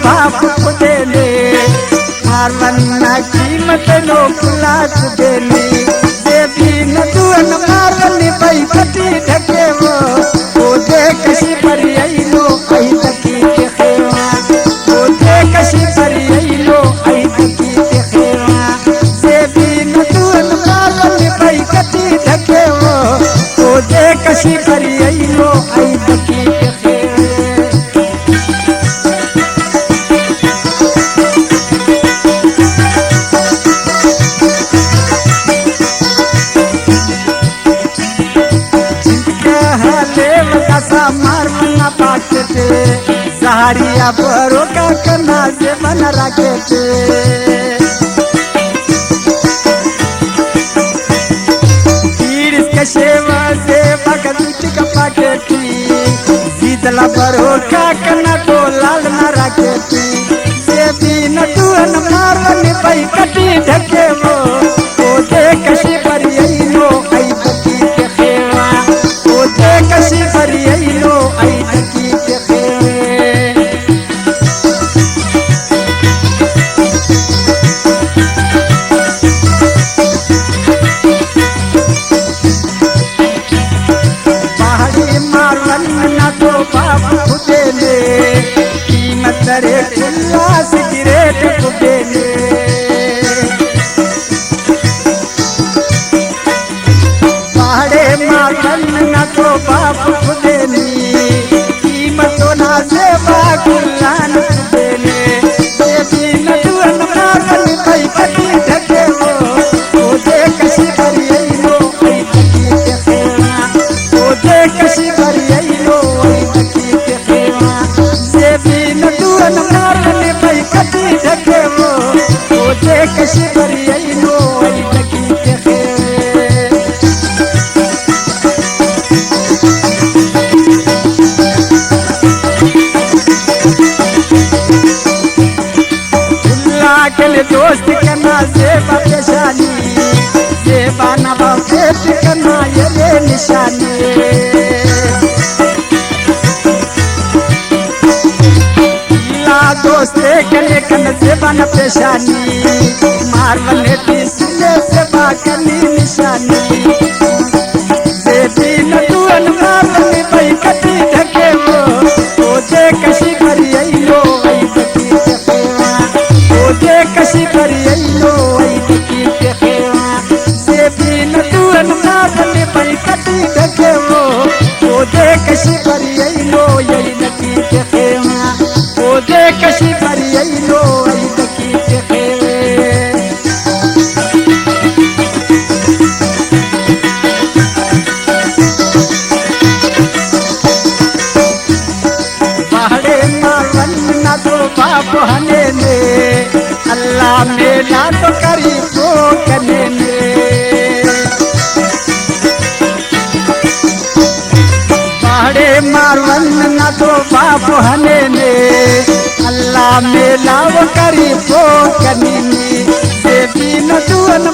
बाप देले मारवन ना कीमत नो खुलास देले देवी न दुअन मारवन भाई कटी ढके वो दे कशी पर लो आई तकी के खेवा वो दे कशी पर लो आई तकी के खेवा देवी न दुअन मारवन भाई कटी ढके वो दे कशी पर लो आई तकी के सहारिया बरो का कन्ना से बन रखे थे के सेवा से भगत का पाके थी शीतला बरो का कन्ना को लाल न रखे थी से भी न दुअन मारवन भाई कटी ढके वो दे कशी पर लो आई तकी के खेवा वो दे कशी पर लो आई तकी के कीमतरे खुला सिगरेट कुबेले पहाड़े मारवन न तो बाप खुदेली कीमतों ना सेवा गुलान कुबेले देवी न दुअन मारवन भाई कटी ढके वो दे कशी पर लो आई तकी के खेवा वो दे कशी पर लो आई तकी के खेवा देवी न दुअन मारवन भाई कटी ढके वो दे कशी पर लो आई तकी के के दोस्त करना सेवा पेशानी सेवा न भेंट करना ये निशानी दोस्त कने कन सेवा न पेशानी मारवन तीसरे सेवा करनी निशानी देवी न दुअन मारवन भाई कटी ढके वो दे कशी पर लो आई तकी के खेवा वो दे कशी पर लो आई तकी के खेवा देवी न दुअन मारवन भाई कटी ढके वो दे कशी पर लो आई तकी के खेवा वो दे कशी पर लो आई तकी के खेवे पहाड़े मारवन ना तो बाप हने ने अल्लाह मेला तो करी तो कने ने पहाड़े मारवन ना तो बाप हने ने अल्लाह मेला वो करी तो कनी देवी न दुअन